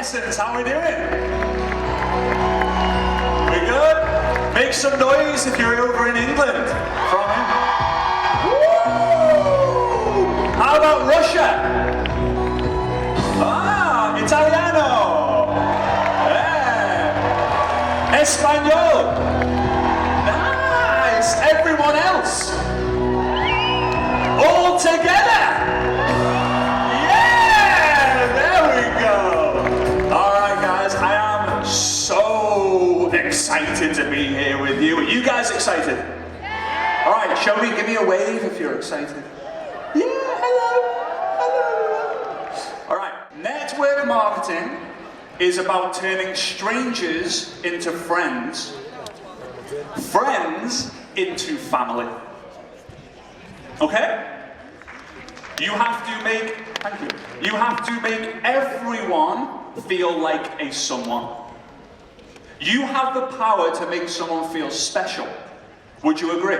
Essence, how are we doing? We good? Make some noise if you're over in England. From him. Woo! How about Russia? Ah, Italiano. Yeah. Espanol. Nice. Everyone else. All together. Excited to be here with you. Are you guys excited? Yeah. All right, shall we? Give me a wave if you're excited. Yeah, hello. All right, network marketing is about turning strangers into friends, friends into family. Okay? You have to make, thank you. You have to make everyone feel like a someone. You have the power to make someone feel special. Would you agree?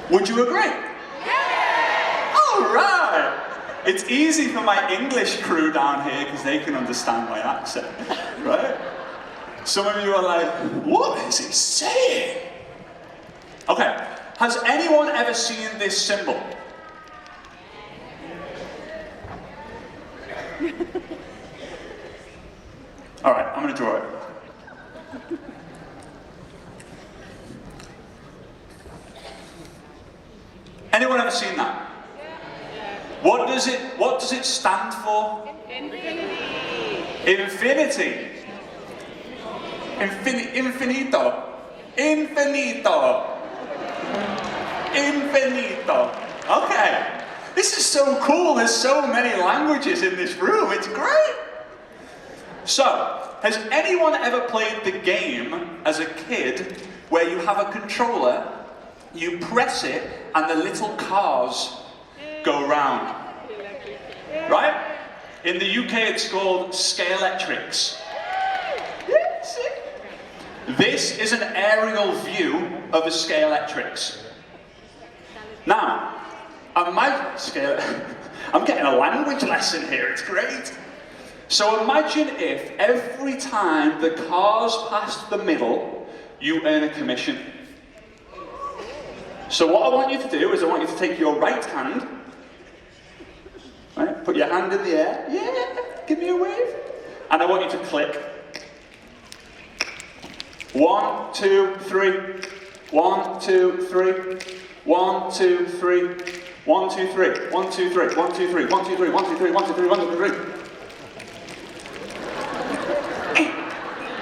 Would you agree? Yeah! All right! It's easy for my English crew down here because they can understand my accent, right? Some of you are like, what is he saying? Okay, has anyone ever seen this symbol? All right, I'm going to draw it. Anyone ever seen that? What does it stand for? Infinity. Infinity. Infinito. Infinito. Infinito. Okay. This is so cool. There's so many languages in this room. It's great. So, has anyone ever played the game as a kid where you have a controller, you press it, and the little cars go round? Right? In the UK it's called Scalextrics. This is an aerial view of a Scalextrics. Now, I'm getting a language lesson here, it's great. So imagine if every time the cars passed the middle, you earn a commission. So what I want you to do is I want you to take your right hand, right, put your hand in the air, yeah, give me a wave, and I want you to click. 1, 2, 3, 1, 2, 3, 1, 2, 3, 1, 2, 3, 1, 2, 3, 1, 2, 3, 1, 2, 3, 1, 2, 3, 1, 2, 3, 1, 2, 3.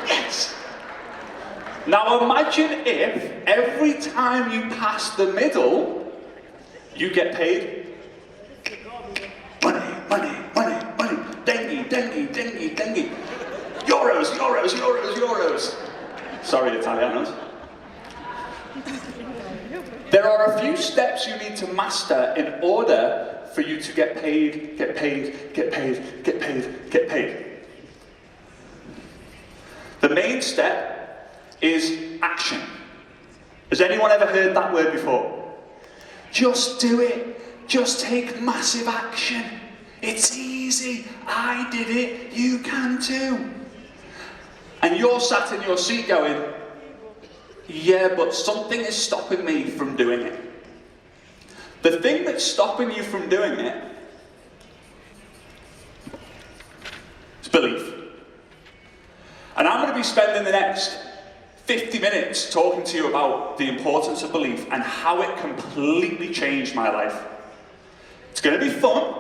Yes! Now imagine if every time you pass the middle, you get paid money, money, money, money, dengue, dengue, dengue, dengue. Euros, euros, euros, euros. Sorry, Italianos. There are a few steps you need to master in order for you to get paid, get paid, get paid, get paid, get paid. The main step is action. Has anyone ever heard that word before? Just do it. Just take massive action. It's easy. I did it. You can too. And you're sat in your seat going, yeah, but something is stopping me from doing it. The thing that's stopping you from doing it is belief. And I'm going to be spending the next 50 minutes talking to you about the importance of belief and how it completely changed my life. It's going to be fun.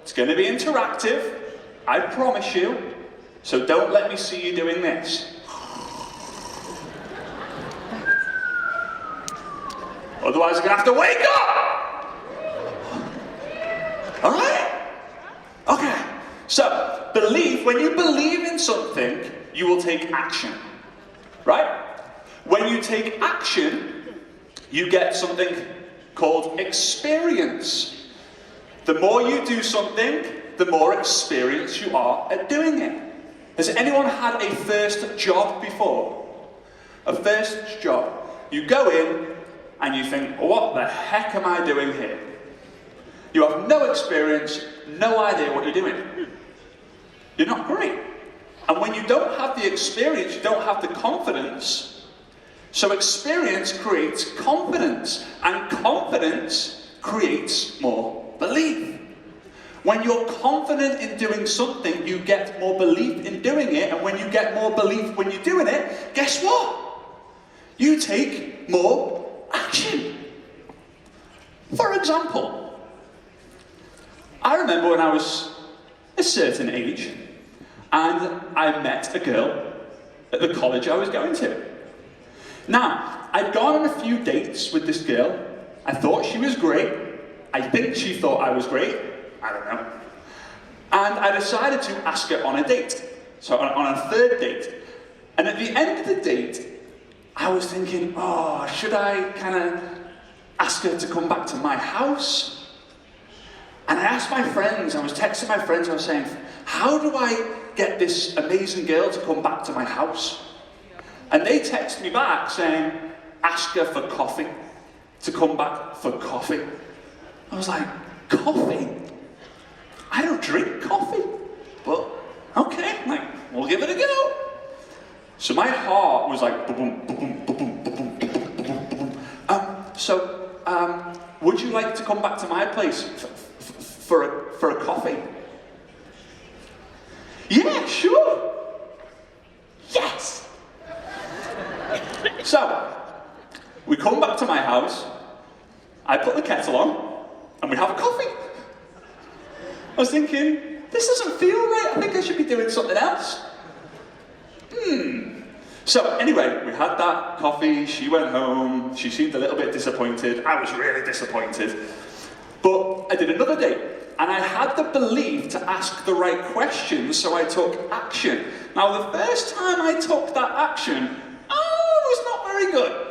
It's going to be interactive. I promise you. So don't let me see you doing this. Otherwise I'm going to have to wake up! Alright? Okay. So, belief, when you believe in something, you will take action. Right? When you take action, you get something called experience. The more you do something, the more experienced you are at doing it. Has anyone had a first job before? A first job. You go in, and you think, what the heck am I doing here? You have no experience, no idea what you're doing. You're not great. And when you don't have the experience, you don't have the confidence. So experience creates confidence, and confidence creates more belief. When you're confident in doing something, you get more belief in doing it, and when you get more belief when you're doing it, guess what? You take more action. For example, I remember when I was a certain age, and I met a girl at the college I was going to. Now, I'd gone on a few dates with this girl. I thought she was great. I think she thought I was great. I don't know. And I decided to ask her on a date. So on a third date. And at the end of the date, I was thinking, oh, should I kind of ask her to come back to my house? And I asked my friends, I was texting my friends, I was saying, how do I get this amazing girl to come back to my house? And they texted me back saying, ask her for coffee, to come back for coffee. I was like, coffee? I don't drink coffee, but okay, like, we'll give it a go. So my heart was like, boom, boom, boom, boom, boom, boom, boom. Would you like to come back to my place for a coffee? Yeah, sure. Yes. So, we come back to my house, I put the kettle on, and we have a coffee. I was thinking, this doesn't feel right, I think I should be doing something else. So anyway, we had that coffee, she went home, she seemed a little bit disappointed, I was really disappointed. But I did another date, and I had the belief to ask the right questions, so I took action. Now the first time I took that action, I was not very good.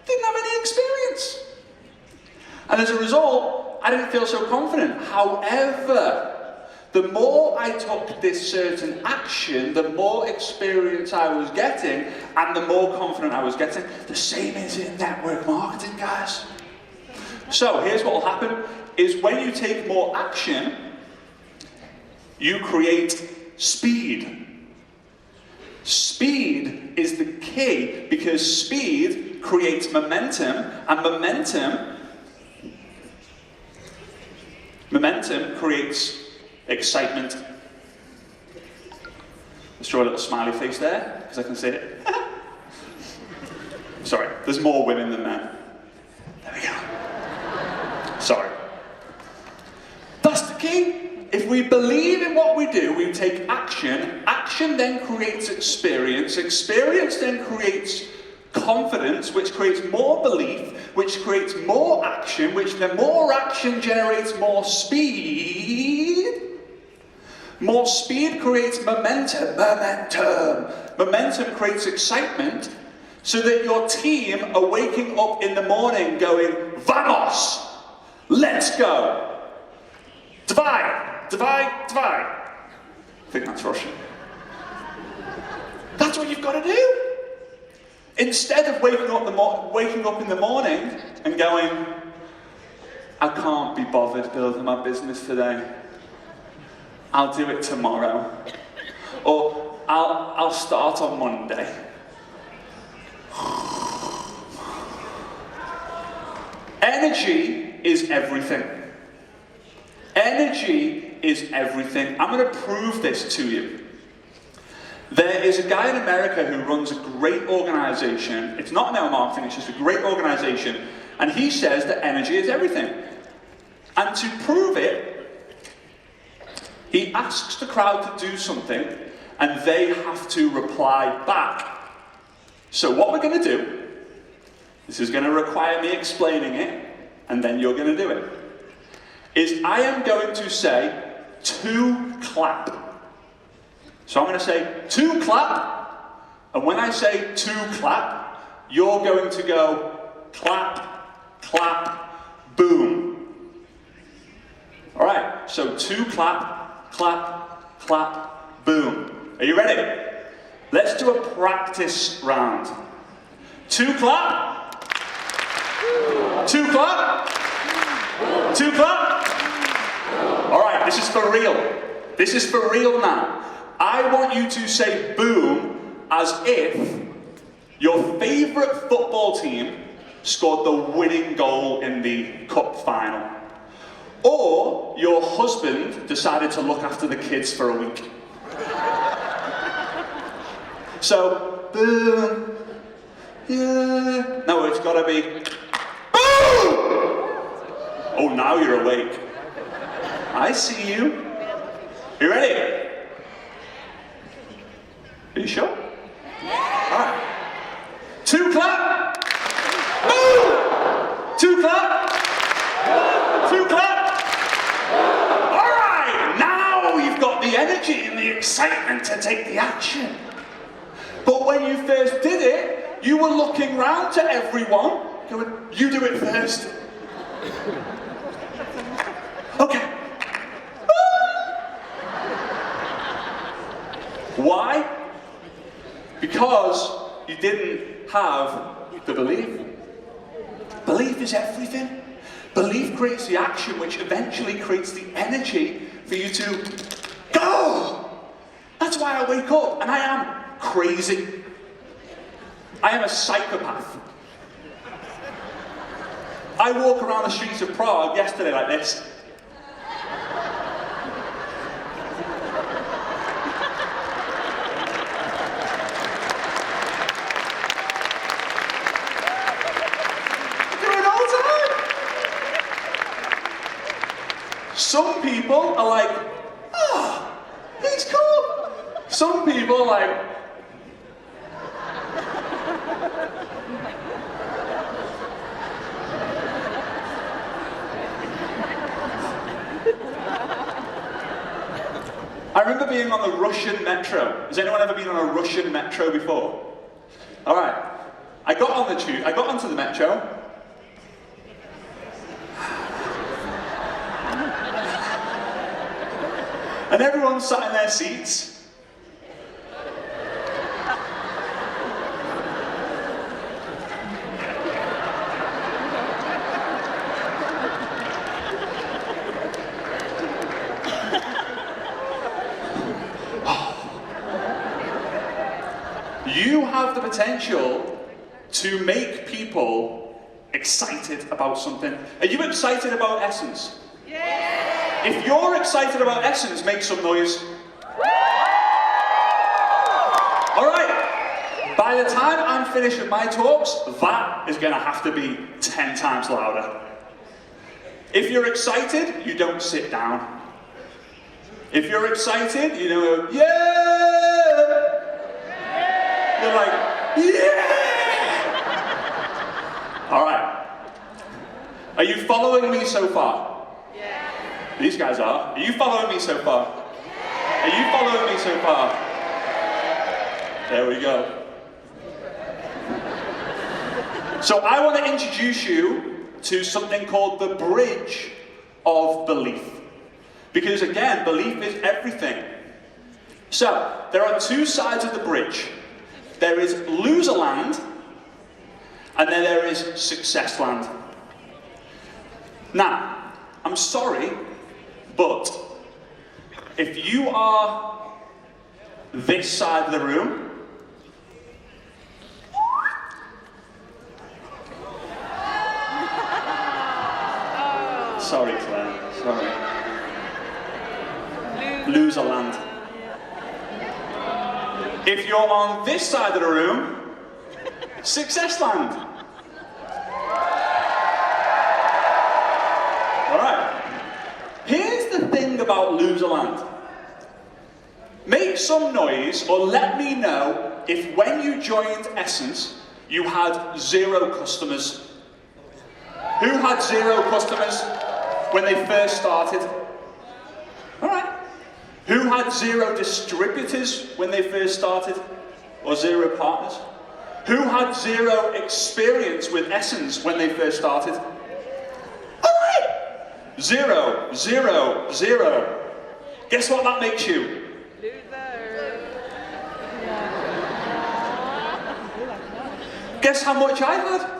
Didn't have any experience. And as a result, I didn't feel so confident. However, the more I took this certain action, the more experience I was getting, and the more confident I was getting. The same is in network marketing, guys. So here's what will happen, is when you take more action, you create speed. Speed is the key, because speed creates momentum, and momentum creates excitement. Let's draw a little smiley face there, because I can see it. Sorry, there's more women than men. There we go. Sorry. That's the key. If we believe in what we do, we take action. Action then creates experience. Experience then creates confidence, which creates more belief, which creates more action, which the more action generates more speed. More speed creates momentum. Momentum creates excitement, so that your team are waking up in the morning going, Vamos! Let's go! Divide! Divide! Divide! I think that's Russian. That's what you've got to do. Instead of waking up in the morning and going, I can't be bothered building my business today. I'll do it tomorrow. Or I'll start on Monday. Energy is everything. Energy is everything. I'm going to prove this to you. There is a guy in America who runs a great organization. It's not network marketing, it's just a great organization. And he says that energy is everything. And to prove it, he asks the crowd to do something, and they have to reply back. So what we're going to do, this is going to require me explaining it, and then you're going to do it, is I am going to say, to clap. So I'm going to say, to clap, and when I say to clap, you're going to go, clap, clap, boom. Alright, so to clap, clap, clap, boom. Are you ready? Let's do a practice round. To clap, Two clap. Two clap. All right, this is for real. This is for real now. I want you to say boom as if your favourite football team scored the winning goal in the cup final. Or your husband decided to look after the kids for a week. So, boom. Yeah. No, it's gotta be boom! Oh, now you're awake. I see you. You ready? Are you sure? Yeah. Alright. Two clap! Boom! Two clap! Two clap! Alright! Now you've got the energy and the excitement to take the action. But when you first did it, you were looking round to everyone, going, you do it first. Okay. Why? Because you didn't have the belief. Belief is everything. Belief creates the action, which eventually creates the energy for you to go. That's why I wake up and I am crazy. I am a psychopath. I walk around the streets of Prague yesterday like this. Some people are like, oh, he's cool. Some people are like, I remember being on the Russian metro. Has anyone ever been on a Russian metro before? All right. I got on the tube, I got onto the metro. And everyone sat in their seats. You have the potential to make people excited about something. Are you excited about Essence? Yeah! If you're excited about Essence, make some noise. Alright, by the time I'm finished with my talks, that is going to have to be 10 times louder. If you're excited, you don't sit down. If you're excited, you know, yeah! You're like, yeah! Alright. Are you following me so far? These guys are. Are you following me so far? Are you following me so far? There we go. So I want to introduce you to something called the bridge of belief. Because again, belief is everything. So, there are two sides of the bridge. There is loser land, and then there is success land. Now, I'm sorry, but if you are this side of the room, sorry Claire, sorry. Loser land. If you're on this side of the room, success land. Alright. Here's the thing about loser land. Make some noise or let me know if when you joined Essence, you had 0 customers. Who had 0 customers when they first started? Alright. Who had 0 distributors when they first started? Or 0 partners? Who had 0 experience with Essence when they first started? Alright! 0, 0, 0. Guess what that makes you? Loser. Guess how much I had?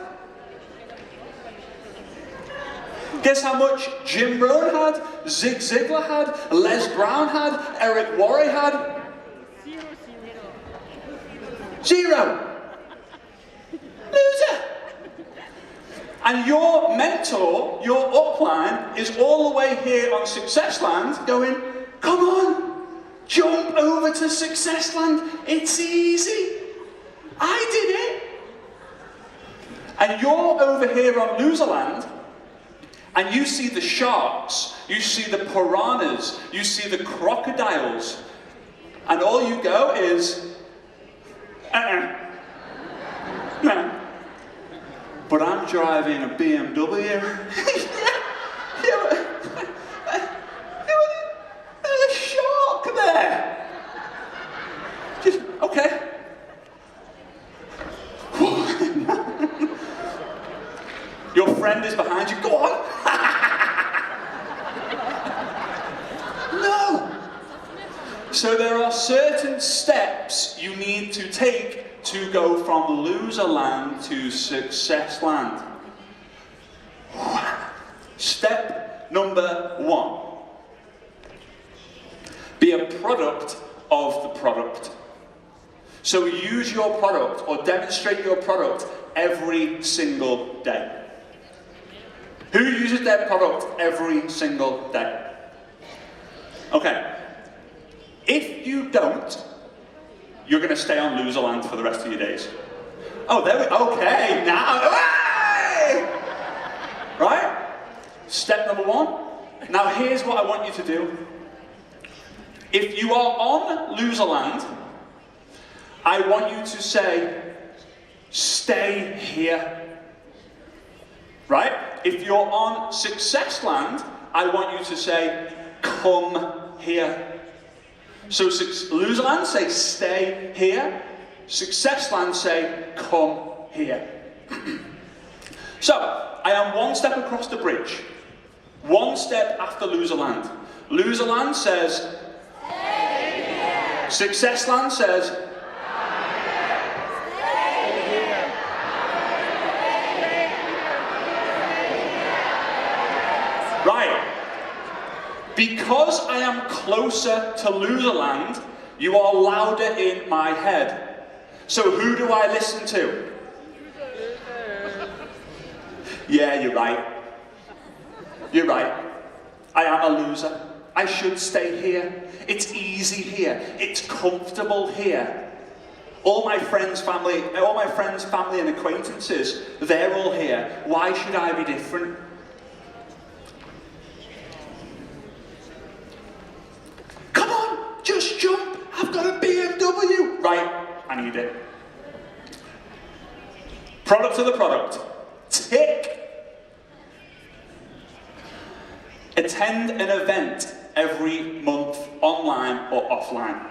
Guess how much Jim Rohn had, Zig Ziglar had, Les Brown had, Eric Worre had? 0. Loser. And your mentor, your upline, is all the way here on Success Land going, come on, jump over to Success Land. It's easy. I did it. And you're over here on Loser Land, and you see the sharks, you see the piranhas, you see the crocodiles, and all you go is, no. But I'm driving a BMW. There's a shark there. Just, okay. Your friend is behind you. Go on. No. So there are certain steps you need to take to go from Loser Land to Success Land. Step number 1. Be a product of the product. So use your product or demonstrate your product every single day. Who uses their product every single day? Okay. If you don't, you're going to stay on Loser Land for the rest of your days. Oh, there we go. Okay, now. Hey! Right? Step number 1. Now, here's what I want you to do. If you are on Loser Land, I want you to say, stay here. Right? If you're on Success Land, I want you to say, come here. So Loser Land say, stay here. Success Land say, come here. So, I am one step across the bridge. One step after Loser Land. Loser Land says, stay here. Success Land says, stay here. Right. Because I am closer to Loser Land, you are louder in my head. So who do I listen to? Yeah, you're right. You're right. I am a loser. I should stay here. It's easy here. It's comfortable here. All my friends, family and acquaintances, they're all here. Why should I be different? Just jump, I've got a BMW. Right, I need it. Product of the product. Tick. Attend an event every month, online or offline.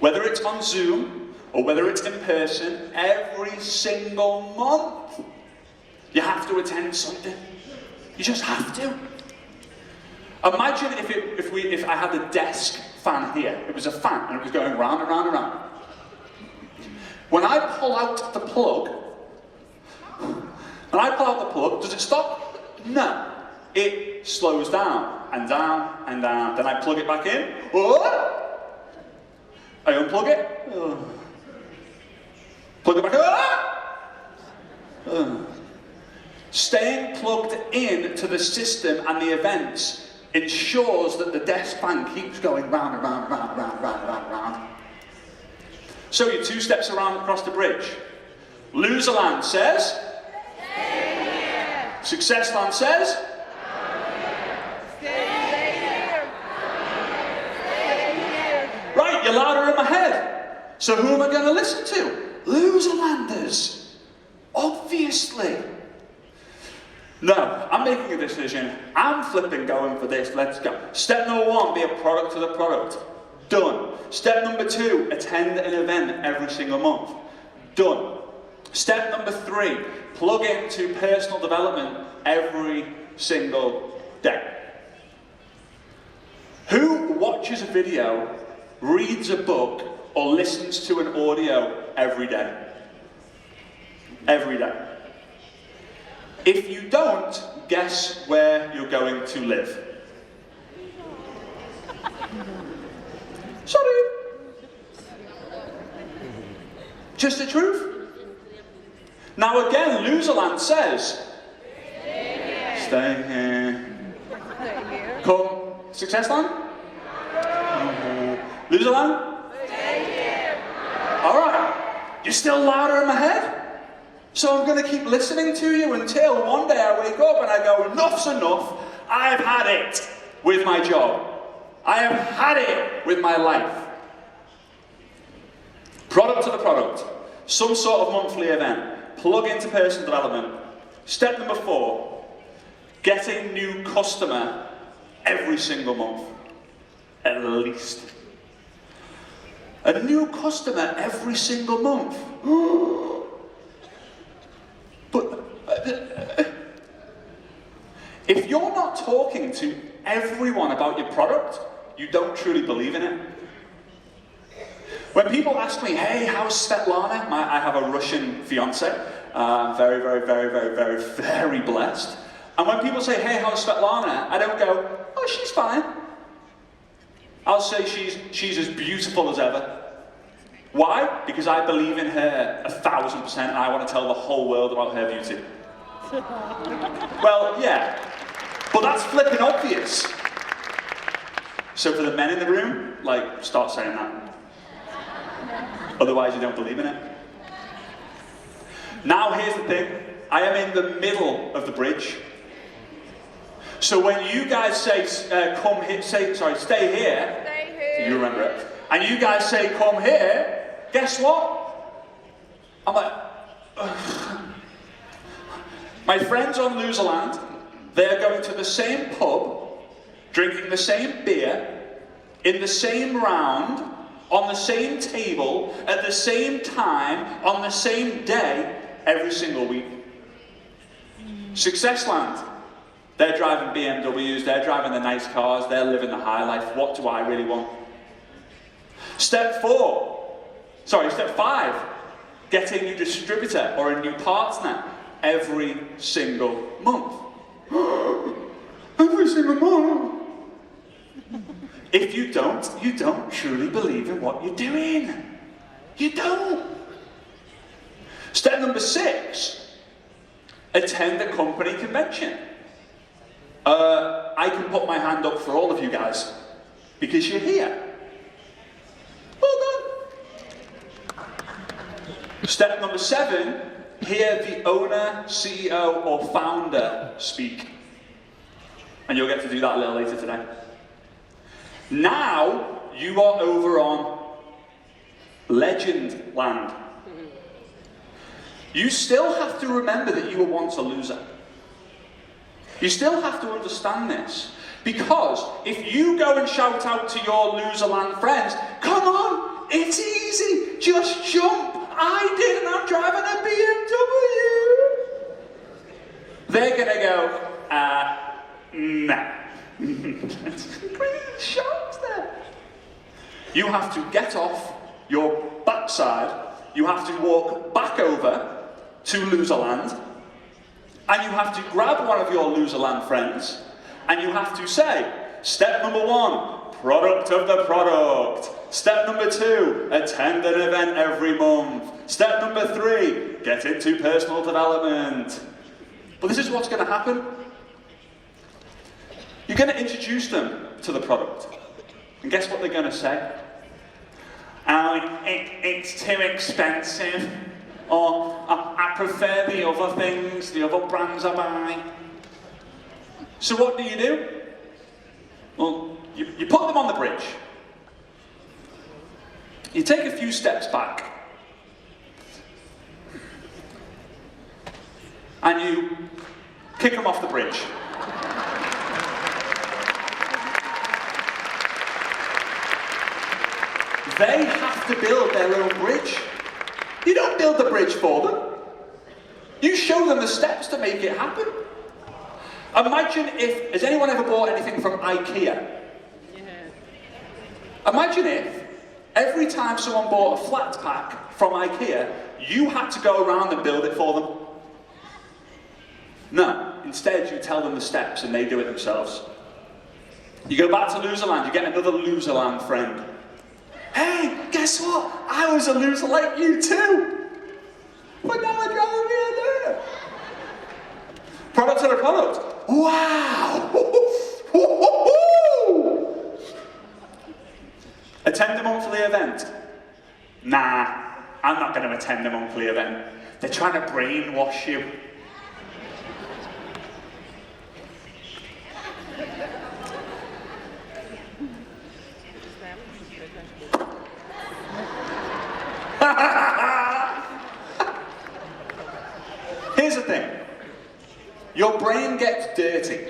Whether it's on Zoom or whether it's in person, every single month, you have to attend something. You just have to. Imagine if I had a desk fan here. It was a fan and it was going round and round and round. When I pull out the plug, does it stop? No. It slows down and down and down. Then I plug it back in. Oh! I unplug it. Oh. Plug it back in. Oh. Staying plugged in to the system and the events ensures that the desk fan keeps going round and round and round and round and round and round and round. So you're 2 steps around across the bridge. Loser Land says, stay here. Success Land says, stay here. Stay here. Right, you're louder in my head. So who am I going to listen to? Loser Landers. Obviously. No, I'm making a decision. I'm flipping going for this. Let's go. Step number 1, be a product of the product. Done. Step number 2, attend an event every single month. Done. Step number 3, plug into personal development every single day. Who watches a video, reads a book, or listens to an audio every day? Every day. If you don't, guess where you're going to live. Sorry. Just the truth. Now again, Loserland says, stay here. Come, Successland? Loserland? Stay here. Alright, you're still louder in my head? So I'm going to keep listening to you until one day I wake up and I go, enough's enough, I've had it with my job. I have had it with my life. Product to the product. Some sort of monthly event. Plug into personal development. Step number 4. Get a new customer every single month. At least. A new customer every single month. But if you're not talking to everyone about your product, you don't truly believe in it. When people ask me, hey, how's Svetlana? I have a Russian fiance. Very, very, very, very, very, very blessed. And when people say, hey, how's Svetlana? I don't go, oh, she's fine. I'll say she's as beautiful as ever. Why? Because I believe in her 1,000% and I want to tell the whole world about her beauty. Well, yeah, but that's flipping obvious. So for the men in the room, like, start saying that. Otherwise you don't believe in it. Now here's the thing, I am in the middle of the bridge. So when you guys say, stay here, you remember it, and you guys say, come here, guess what? I'm like, ugh. My friends on Loserland, they're going to the same pub, drinking the same beer, in the same round, on the same table, at the same time, on the same day, every single week. Successland, they're driving BMWs, they're driving the nice cars, they're living the high life. What do I really want? Step 5, get a new distributor or a new partner every single month. Every single month. If you don't truly believe in what you're doing. You don't. Step number 6, attend a company convention. I can put my hand up for all of you guys, because you're here. Well done. Step number 7, hear the owner, CEO, or founder speak. And you'll get to do that a little later today. Now, you are over on Legend Land. You still have to remember that you were once a loser. You still have to understand this. Because if you go and shout out to your Loserland friends, come on, it's easy, just jump. I did and I'm driving a BMW. They're gonna go, nah. Shout there. You have to get off your backside, you have to walk back over to Loserland, and you have to grab one of your Loserland friends, and you have to say, step number 1, product of the product. Step number 2, attend an event every month. Step number 3, get into personal development. But this is what's going to happen. You're going to introduce them to the product. And guess what they're going to say? Oh, it's too expensive. Or, I prefer the other things, the other brands I buy. So what do? Well, you put them on the bridge. You take a few steps back. And you kick them off the bridge. They have to build their own bridge. You don't build the bridge for them. You show them the steps to make it happen. Imagine if, has anyone ever bought anything from IKEA? Yeah. Imagine if every time someone bought a flat pack from IKEA, you had to go around and build it for them. No, instead you tell them the steps and they do it themselves. You go back to Loserland, you get another Loserland friend. Hey, guess what? I was a loser like you too. But now I'd rather be there. Product to the product. Wow! Attend a monthly event. Nah, I'm not going to attend a monthly event. They're trying to brainwash you. Here's the thing. Your brain gets dirty.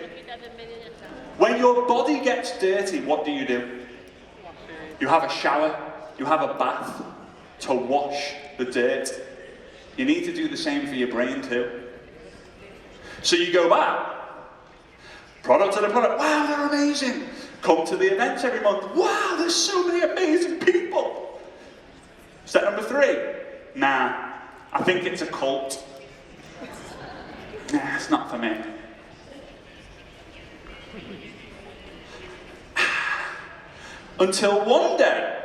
When your body gets dirty, what do? You have a shower, you have a bath to wash the dirt. You need to do the same for your brain too. So you go back, product to the product, wow, they're amazing. Come to the events every month, wow, there's so many amazing people. Step number 3, nah, I think it's a cult. Nah, it's not for me. Until one day,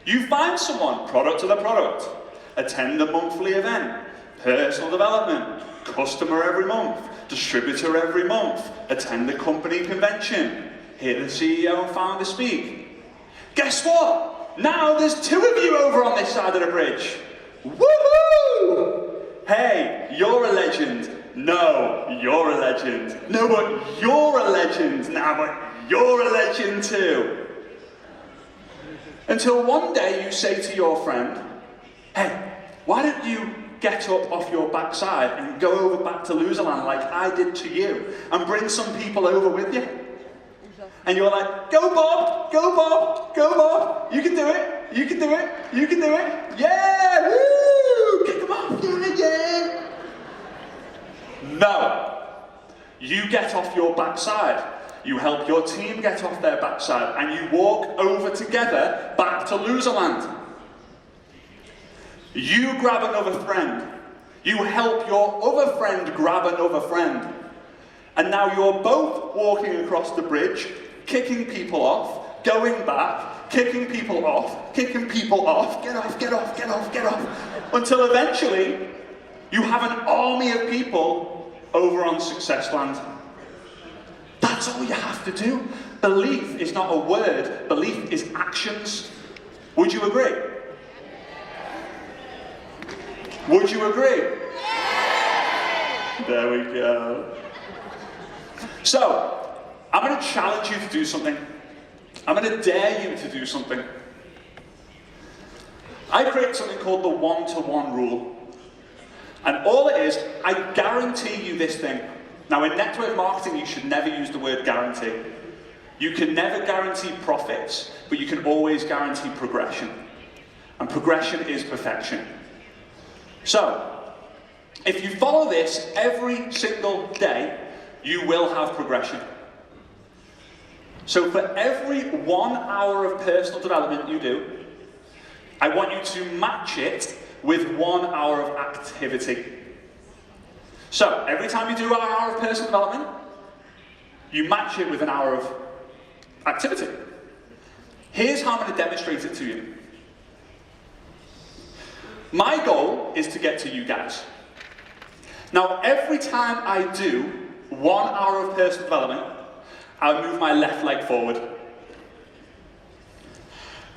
you find someone, product to the product, attend a monthly event, personal development, customer every month, distributor every month, attend a company convention, hear the CEO and founder speak. Guess what? Now there's 2 of you over on this side of the bridge. Woohoo! Hey, you're a legend. No, you're a legend. No, but you're a legend. Nah, but you're a legend too. Until one day you say to your friend, hey, why don't you get up off your backside and go over back to Loserland like I did to you and bring some people over with you? And you're like, go Bob, go Bob, go Bob, you can do it, you can do it, you can do it, yeah, woo, kick them off, yeah. No, you get off your backside. You help your team get off their backside and you walk over together back to Loserland. You grab another friend. You help your other friend grab another friend. And now you're both walking across the bridge, kicking people off, going back, kicking people off, get off, get off, get off, get off, until eventually you have an army of people over on Successland. That's all you have to do. Belief is not a word, belief is actions. Would you agree? Would you agree? There we go. So, I'm going to challenge you to do something. I'm going to dare you to do something. I create something called the 1-to-1 rule. And all it is, I guarantee you this thing. Now in network marketing, you should never use the word guarantee. You can never guarantee profits, but you can always guarantee progression. And progression is perfection. So, if you follow this every single day, you will have progression. So for every 1 hour of personal development you do, I want you to match it with 1 hour of activity. So, every time you do an hour of personal development, you match it with an hour of activity. Here's how I'm going to demonstrate it to you. My goal is to get to you guys. Now, every time I do 1 hour of personal development, I'll move my left leg forward.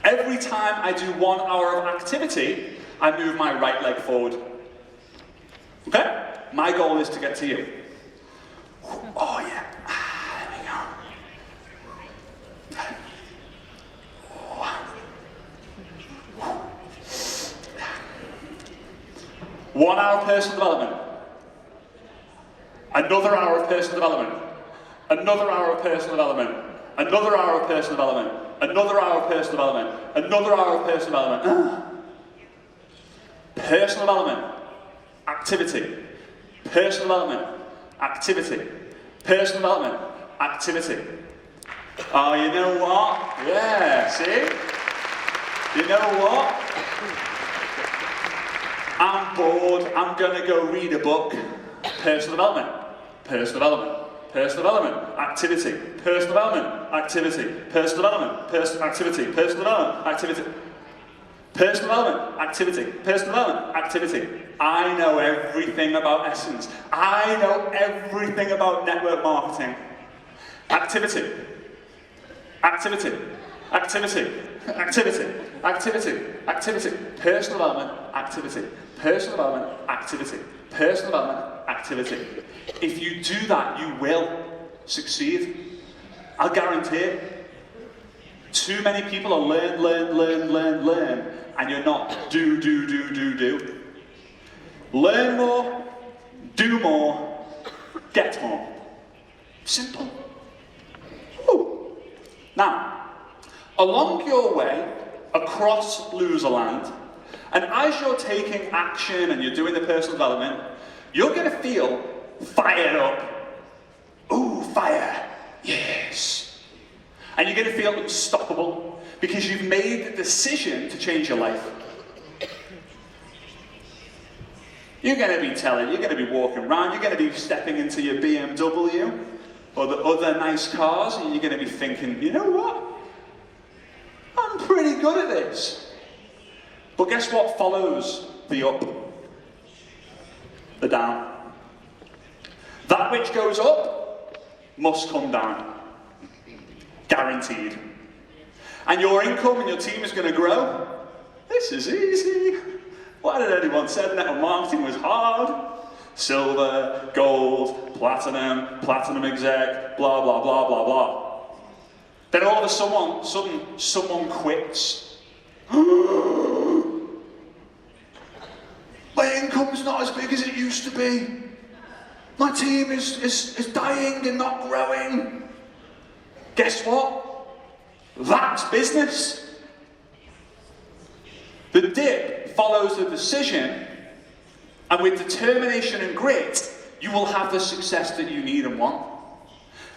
Every time I do 1 hour of activity, I move my right leg forward. Okay? My goal is to get to you. Oh yeah, there we go. 1 hour of personal development. Another hour of personal development. Another hour of personal development. Another hour of personal development. Another hour of personal development. Another hour of personal development. Personal development. Activity. Personal development, activity. Personal development, activity. Oh, you know what? Yeah, see? You know what? I'm bored, I'm gonna go read a book. Personal development. personal development, personal development, activity, personal development, activity, personal development, activity, personal development, activity, personal development, activity, personal development, activity. I know everything about Essence. I know everything about network marketing. Activity, activity, activity, activity, activity, activity, personal development, activity, personal development, activity, personal development, activity. If you do that, you will succeed. I'll guarantee it. Too many people are learn, and you're not do. Learn more, do more, get more. Simple. Woo. Now, along your way across Loserland, and as you're taking action and you're doing the personal development, you're going to feel fired up. Ooh, fire. Yes. And you're going to feel unstoppable because you've made the decision to change your life. You're going to be walking around, you're going to be stepping into your BMW or the other nice cars, and you're going to be thinking, you know what? I'm pretty good at this. But guess what follows the up? The down. That which goes up must come down. Guaranteed. And your income and your team is going to grow. This is easy. Why did anyone say network marketing was hard? Silver, gold, platinum exec, blah, blah, blah, blah, blah. Then all of a sudden, someone quits. My income's not as big as it used to be. My team is dying and not growing. Guess what? That's business. The dip follows the decision, and with determination and grit, you will have the success that you need and want.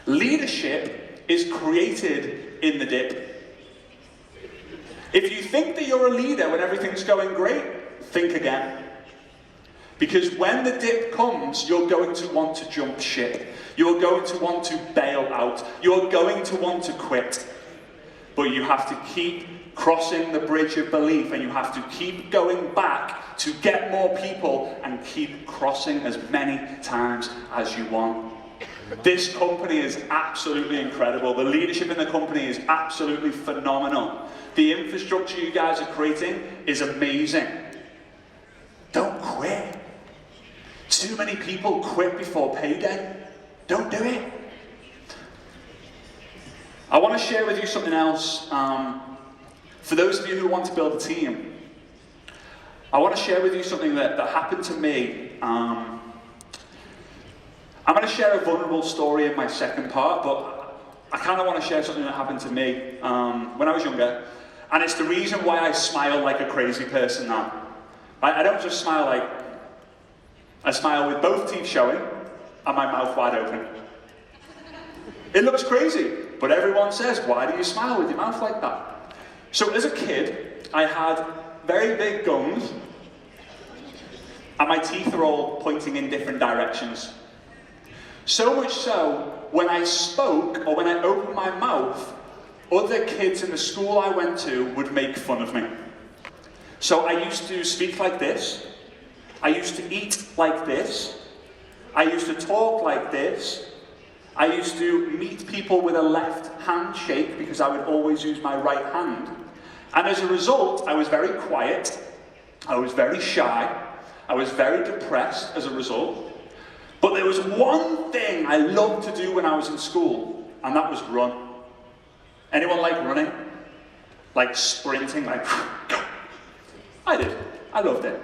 Leadership is created in the dip. If you think that you're a leader when everything's going great, think again. Because when the dip comes, you're going to want to jump ship. You're going to want to bail out. You're going to want to quit. But you have to keep crossing the bridge of belief, and you have to keep going back to get more people and keep crossing as many times as you want. This company is absolutely incredible. The leadership in the company is absolutely phenomenal. The infrastructure you guys are creating is amazing. Don't quit. Too many people quit before payday. Don't do it. I want to share with you something else. For those of you who want to build a team, I want to share with you something that happened to me. I'm going to share a vulnerable story in my second part, but I kind of want to share something that happened to me when I was younger. And it's the reason why I smile like a crazy person now. I don't just smile like, I smile with both teeth showing and my mouth wide open. It looks crazy, but everyone says, why do you smile with your mouth like that? So as a kid, I had very big gums, and my teeth are all pointing in different directions. So much so, when I spoke, or when I opened my mouth, other kids in the school I went to would make fun of me. So I used to speak like this, I used to eat like this, I used to talk like this, I used to meet people with a left handshake because I would always use my right hand. And as a result, I was very quiet, I was very shy, I was very depressed as a result. But there was one thing I loved to do when I was in school, and that was run. Anyone like running? Like sprinting, like go. I did. I loved it.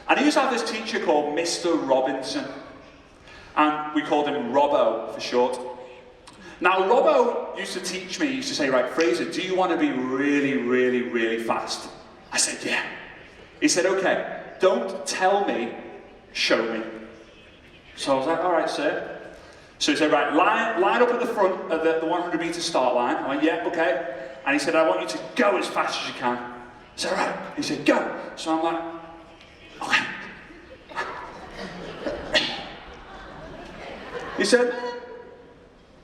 And I used to have this teacher called Mr. Robinson. And we called him Robbo for short. Now Robbo used to teach me, he used to say, right, Fraser, do you want to be really, really, really fast? I said, yeah. He said, okay, don't tell me, show me. So I was like, all right, sir. So he said, right, line up at the front of the 100 meter start line. I went, yeah, okay. And he said, I want you to go as fast as you can. I said, all right. He said, go. So I'm like, okay. He said,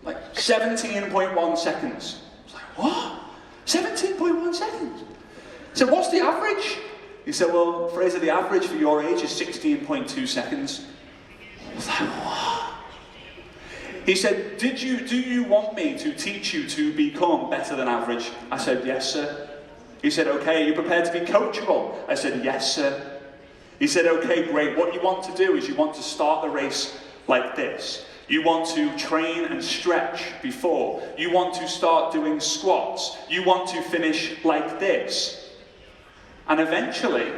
like 17.1 seconds. I was like, what? 17.1 seconds? He said, what's the average? He said, well, Fraser, the average for your age is 16.2 seconds. I was like, what? He said, do you want me to teach you to become better than average? I said, yes, sir. He said, okay, are you prepared to be coachable? I said, yes, sir. He said, okay, great. What you want to do is you want to start the race like this. You want to train and stretch before. You want to start doing squats. You want to finish like this. And eventually,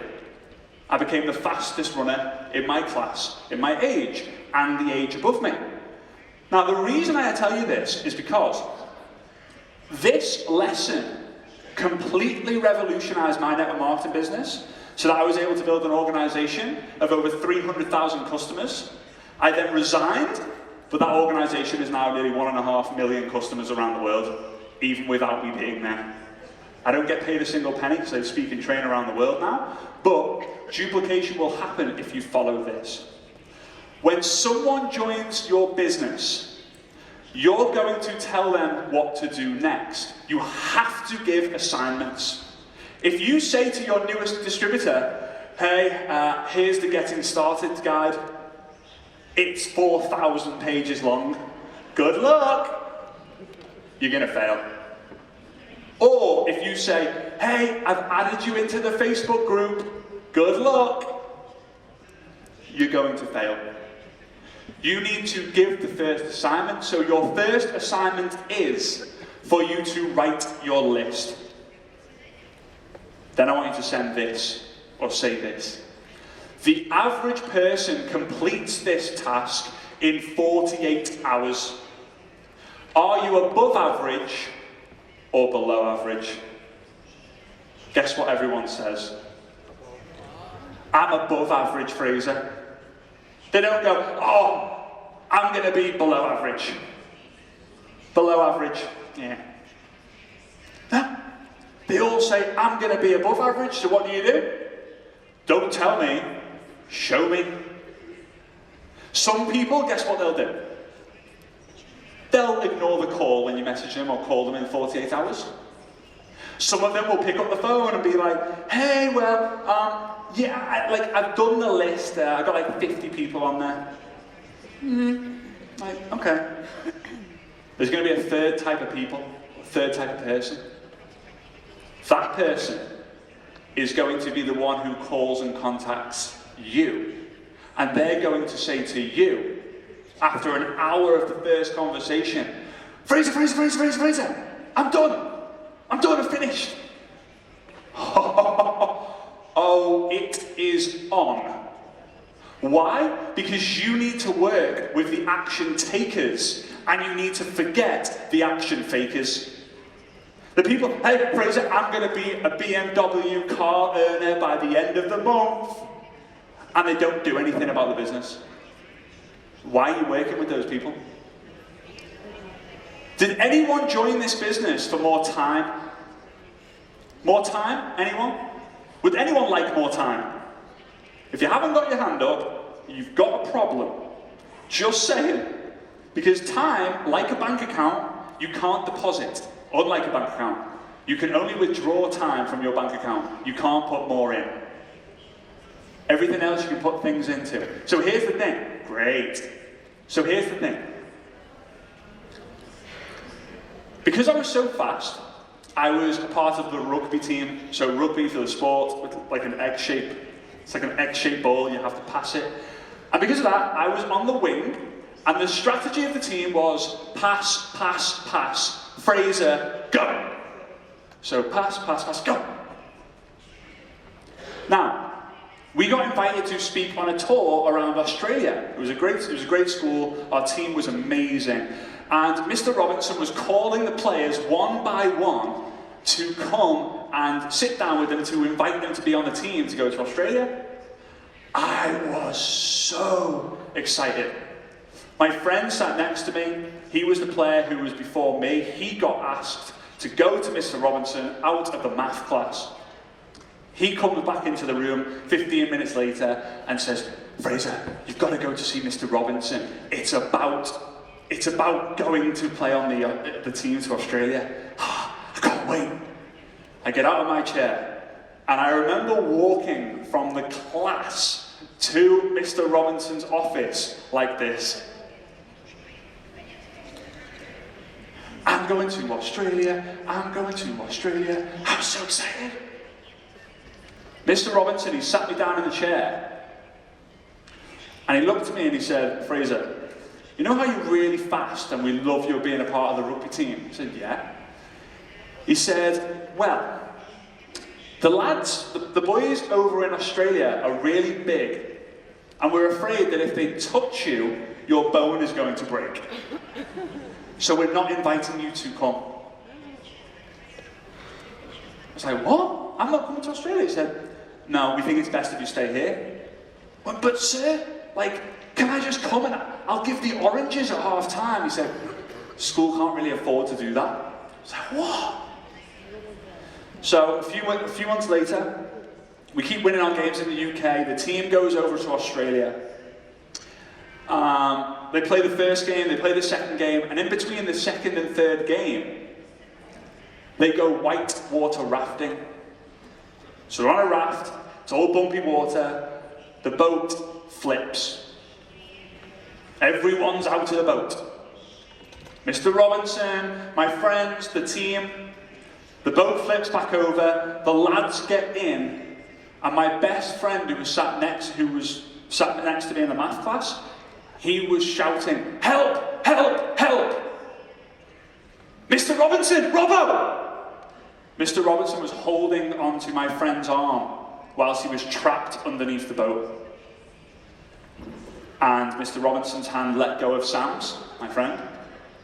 I became the fastest runner in my class, in my age, and the age above me. Now, the reason I tell you this is because this lesson completely revolutionized my network marketing business so that I was able to build an organization of over 300,000 customers. I then resigned, but that organization is now nearly 1.5 million customers around the world, even without me being there. I don't get paid a single penny because I speak and train around the world now, but duplication will happen if you follow this. When someone joins your business, you're going to tell them what to do next. You have to give assignments. If you say to your newest distributor, hey, here's the getting started guide, it's 4,000 pages long, good luck, you're going to fail. Or if you say, hey, I've added you into the Facebook group, good luck, you're going to fail. You need to give the first assignment. So your first assignment is for you to write your list. Then I want you to send this, or say this. The average person completes this task in 48 hours. Are you above average or below average? Guess what everyone says? I'm above average, Fraser. They don't go, oh, I'm going to be below average. Below average, yeah. No. They all say, I'm going to be above average, so what do? Don't tell me, show me. Some people, guess what they'll do? They'll ignore the call when you message them or call them in 48 hours. Some of them will pick up the phone and be like, hey, well, yeah, I've done the list. I've got like 50 people on there. Like, okay. There's going to be a third type of people, a third type of person. That person is going to be the one who calls and contacts you. And they're going to say to you, after an hour of the first conversation, Fraser, I'm done. I'm finished. Oh, it is on. Why? Because you need to work with the action takers and you need to forget the action fakers. The people, hey Fraser, I'm going to be a BMW car earner by the end of the month. And they don't do anything about the business. Why are you working with those people? Did anyone join this business for more time? More time? Anyone? Would anyone like more time? If you haven't got your hand up, you've got a problem. Just saying. Because time, like a bank account, you can't deposit. Unlike a bank account. You can only withdraw time from your bank account. You can't put more in. Everything else you can put things into. So here's the thing. Great. So here's the thing. Because I was so fast, I was a part of the rugby team. So rugby for the sport, with like an egg shape. It's like an egg-shaped ball, you have to pass it. And because of that, I was on the wing, and the strategy of the team was pass, pass, pass. Fraser, go. So pass, pass, pass, go. Now, we got invited to speak on a tour around Australia. It was a great school. Our team was amazing. And Mr. Robinson was calling the players one by one to come and sit down with them to invite them to be on the team to go to Australia. I was so excited. My friend sat next to me. He was the player who was before me. He got asked to go to Mr. Robinson out of the math class. He comes back into the room 15 minutes later and says, Frazer, you've got to go to see Mr. Robinson. It's about going to play on the team to Australia. I can't wait. I get out of my chair, and I remember walking from the class to Mr. Robinson's office like this. I'm going to Australia, I'm going to Australia. I'm so excited. Mr. Robinson, he sat me down in the chair, and he looked at me and he said, Frazer, you know how you're really fast and we love you being a part of the rugby team? I said, yeah. He said, well, the lads, the boys over in Australia are really big, and we're afraid that if they touch you, your bone is going to break. So we're not inviting you to come. I was like, what? I'm not coming to Australia. He said, no, we think it's best if you stay here. But sir, like, can I just come and I'll give the oranges at half time? He said, school can't really afford to do that. I was like, what? So a few months later, we keep winning our games in the UK. The team goes over to Australia. They play the first game, they play the second game, and in between the second and third game, they go white water rafting. So they're on a raft, it's all bumpy water, the boat flips. Everyone's out of the boat. Mr. Robinson, my friends, the team, the boat flips back over, the lads get in, and my best friend who was sat next to me in the math class, he was shouting, help, help, help! Mr. Robinson, Robbo! Mr. Robinson was holding onto my friend's arm whilst he was trapped underneath the boat. And Mr. Robinson's hand let go of Sam's, my friend,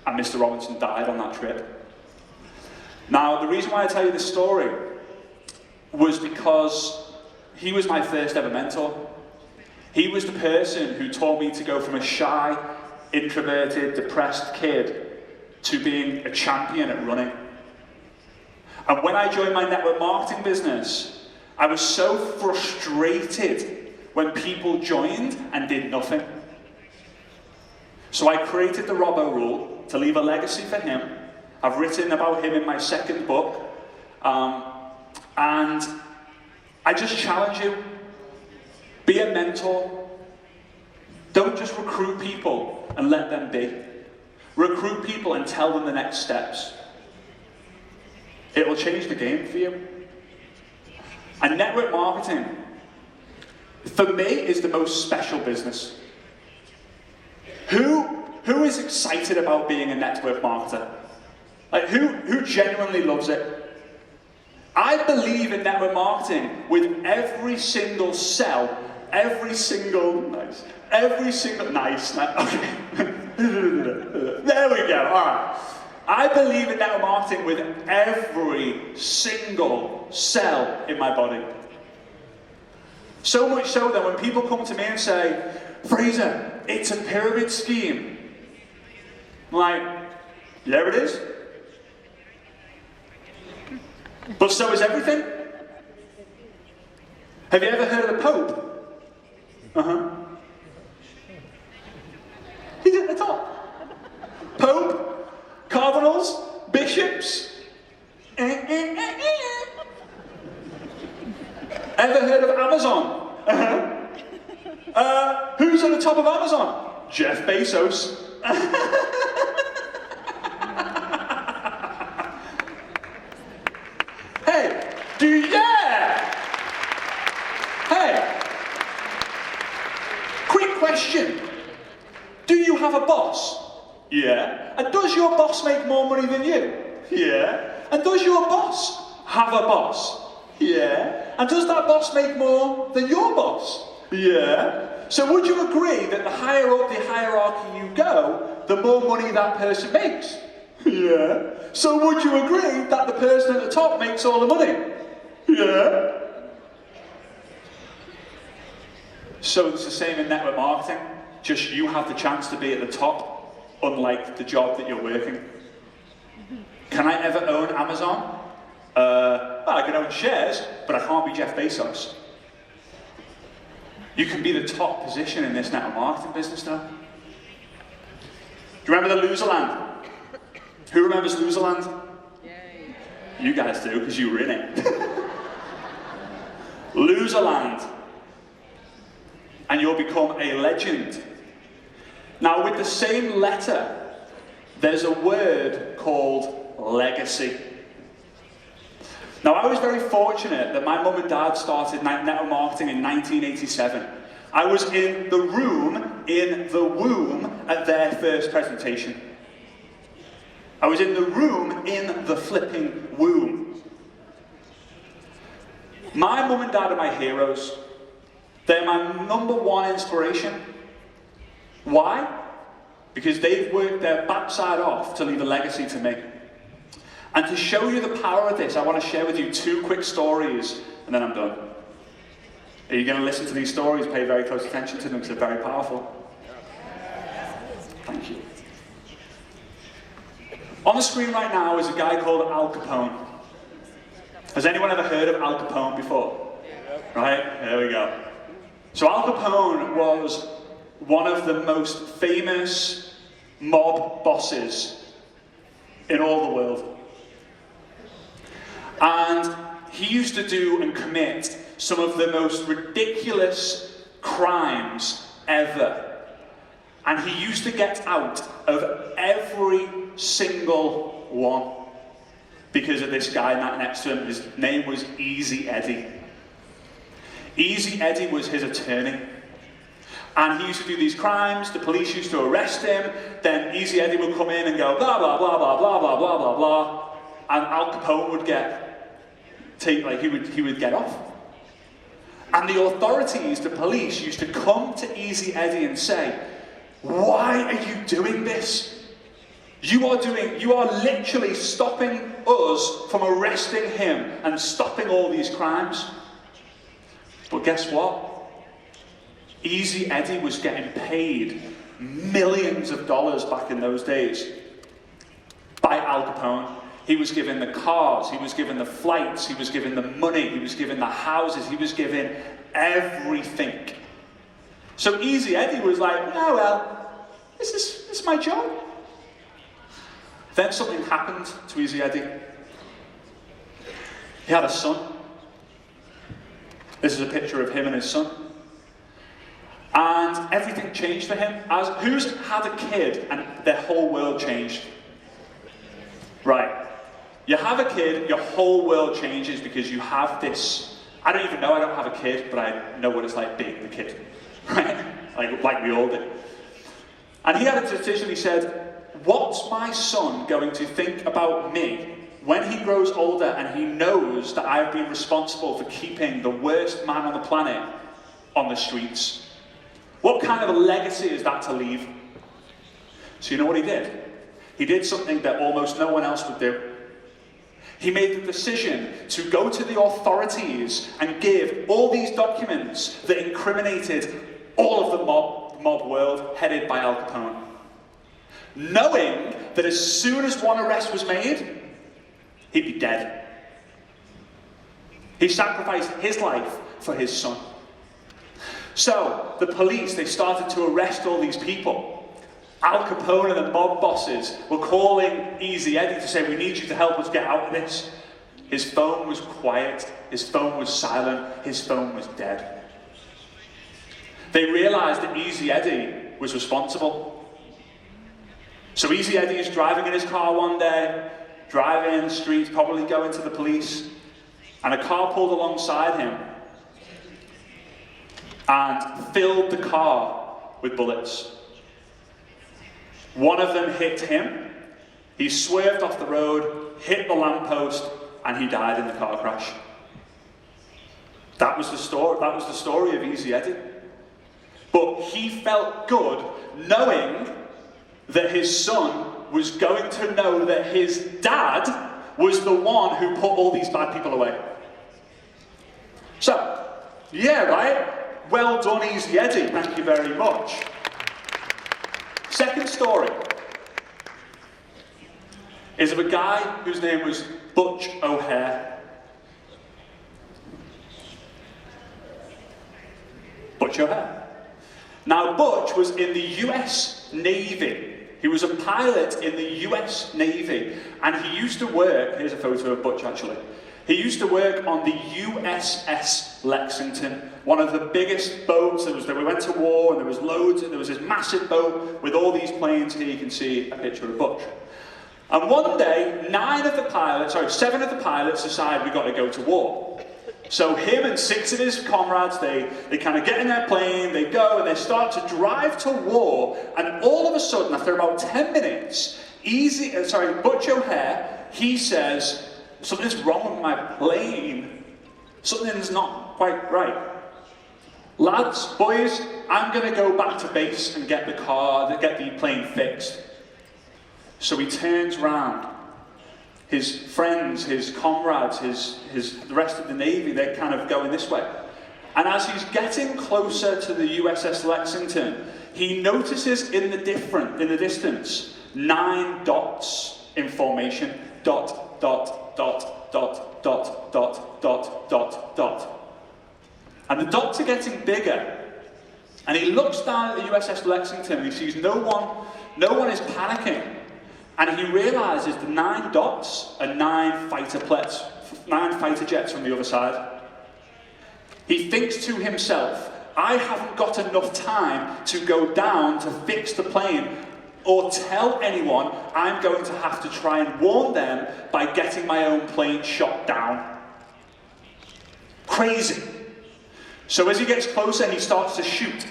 and Mr. Robinson died on that trip. Now, the reason why I tell you this story was because he was my first ever mentor. He was the person who taught me to go from a shy, introverted, depressed kid to being a champion at running. And when I joined my network marketing business, I was so frustrated when people joined and did nothing. So I created the Robbo rule to leave a legacy for him. I've written about him in my second book. And I just challenge you. Be a mentor. Don't just recruit people and let them be. Recruit people and tell them the next steps. It will change the game for you. And network marketing, for me, is the most special business. Who is excited about being a network marketer? Like, who genuinely loves it? I believe in network marketing with every single cell. Okay. There we go, all right. I believe in network marketing with every single cell in my body. So much so that when people come to me and say, Frazer, it's a pyramid scheme. I'm like, yeah, it is. But so is everything. Have you ever heard of the Pope? He's at the top. Pope, cardinals, bishops. Ever heard of Amazon? Who's at the top of Amazon? Jeff Bezos. Hey, quick question. Do you have a boss? Yeah. And does your boss make more money than you? Yeah. And does your boss have a boss? Yeah. And does that boss make more than your boss? Yeah. So would you agree that the higher up the hierarchy you go, the more money that person makes? Yeah. So would you agree that the person at the top makes all the money? Yeah. So it's the same in network marketing, just you have the chance to be at the top, unlike the job that you're working. Can I ever own Amazon? Well, I can own shares, but I can't be Jeff Bezos. You can be the top position in this network marketing business now. Do you remember the Loserland? Who remembers Loserland? Yay. You guys do, because you were in it. Loserland. And you'll become a legend. Now, with the same letter, there's a word called legacy. Now, I was very fortunate that my mum and dad started network marketing in 1987. I was in the womb at their first presentation. I was in the room in the flipping womb. My mum and dad are my heroes. They're my #1 inspiration. Why? Because they've worked their backside off to leave a legacy to me. And to show you the power of this, I want to share with you 2 quick stories, and then I'm done. Are you going to listen to these stories? Pay very close attention to them because they're very powerful. Thank you. On the screen right now is a guy called Al Capone. Has anyone ever heard of Al Capone before? Right? There we go. So Al Capone was one of the most famous mob bosses in all the world. And he used to do and commit some of the most ridiculous crimes ever. And he used to get out of every single one because of this guy next to him. His name was Easy Eddie. Easy Eddie was his attorney. And he used to do these crimes, the police used to arrest him, then Easy Eddie would come in and go blah, blah, blah, blah, blah, blah, blah, blah, blah, and Al Capone would he would get off. And the authorities, the police, used to come to Easy Eddie and say, why are you doing this? You are literally stopping us from arresting him and stopping all these crimes. But guess what? Easy Eddie was getting paid millions of dollars back in those days by Al Capone. He was given the cars, he was given the flights, he was given the money, he was given the houses, he was given everything. So Easy Eddie was like, oh well, this is my job. Then something happened to Easy Eddie. He had a son. This is a picture of him and his son. And everything changed for him. Who's had a kid and their whole world changed? Right. You have a kid, your whole world changes because you have this. I don't even know, I don't have a kid, but I know what it's like being the kid. Right? Like we all did. And he had a decision. He said, what's my son going to think about me when he grows older and he knows that I've been responsible for keeping the worst man on the planet on the streets? What kind of a legacy is that to leave? So you know what he did? He did something that almost no one else would do. He made the decision to go to the authorities and give all these documents that incriminated all of the mob world headed by Al Capone. Knowing that as soon as one arrest was made, he'd be dead. He sacrificed his life for his son. So the police, they started to arrest all these people. Al Capone and the mob bosses were calling Easy Eddie to say, we need you to help us get out of this. His phone was quiet, his phone was silent, his phone was dead. They realized that Easy Eddie was responsible. So Easy Eddie is driving in his car one day, driving in the streets, probably going to the police, and a car pulled alongside him and filled the car with bullets. One of them hit him, he swerved off the road, hit the lamppost, and he died in the car crash. That was the story of Easy Eddie. But he felt good knowing that his son was going to know that his dad was the one who put all these bad people away. So, yeah, right? Well done, Easy Eddie. Thank you very much. Second story is of a guy whose name was Butch O'Hare. Butch Butch O'Hare. Now, Butch was in the US Navy. He was a pilot in the US Navy, and he used to work, here's a photo of Butch actually, he used to work on the USS Lexington, one of the biggest boats. We went to war, and there was loads, and there was this massive boat with all these planes. Here you can see a picture of Butch. And one day, 7 of the pilots decide we've got to go to war. So him and 6 of his comrades, they kind of get in their plane, they go, and they start to drive to war, and all of a sudden, after about 10 minutes, Butch O'Hare, he says, something's wrong with my plane. Something's not quite right. Lads, boys, I'm going to go back to base and get the plane fixed. So he turns round. His friends, his comrades, the rest of the Navy, they're kind of going this way. And as he's getting closer to the USS Lexington, he notices in the distance 9 dots in formation. Dot, dot, dot, dot, dot, dot, dot, dot, dot. And the dots are getting bigger. And he looks down at the USS Lexington and he sees no one is panicking. And he realizes the 9 dots are 9 fighter jets from the other side. He thinks to himself, I haven't got enough time to go down to fix the plane or tell anyone. I'm going to have to try and warn them by getting my own plane shot down. Crazy. So as he gets closer, he starts to shoot.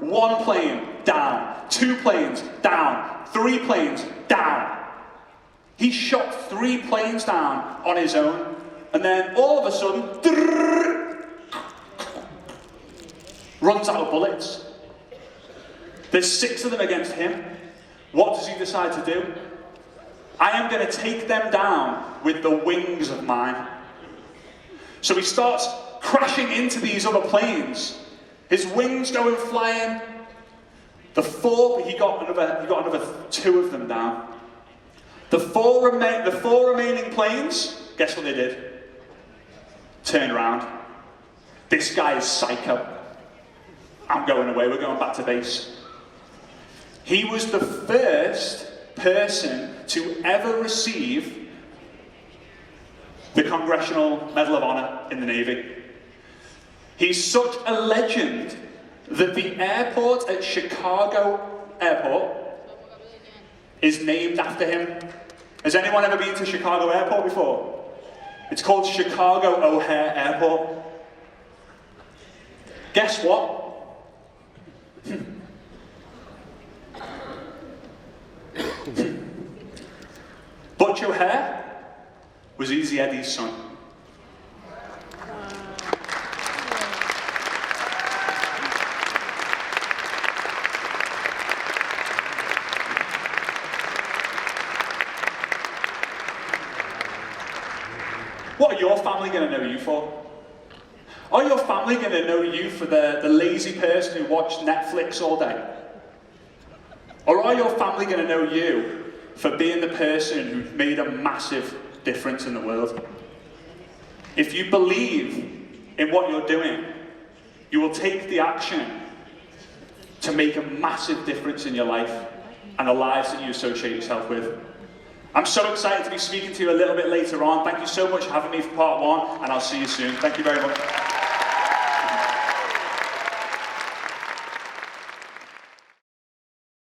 1 plane down. 2 planes down, 3 planes down. He shot 3 planes down on his own, and then all of a sudden, runs out of bullets. There's 6 of them against him. What does he decide to do? I am going to take them down with the wings of mine. So he starts crashing into these other planes. His wings going flying. He got another 2 of them down. The 4 remaining planes, guess what they did? Turn around. This guy is psycho. I'm going away, we're going back to base. He was the first person to ever receive the Congressional Medal of Honor in the Navy. He's such a legend that the airport at Chicago Airport is named after him. Has anyone ever been to Chicago Airport before? It's called Chicago O'Hare Airport. Guess what? Butch O'Hare was Easy Eddie's son. What are your family going to know you for? Are your family going to know you for the lazy person who watched Netflix all day? Or are your family going to know you for being the person who made a massive difference in the world? If you believe in what you're doing, you will take the action to make a massive difference in your life and the lives that you associate yourself with. I'm so excited to be speaking to you a little bit later on. Thank you so much for having me for part 1, and I'll see you soon. Thank you very much.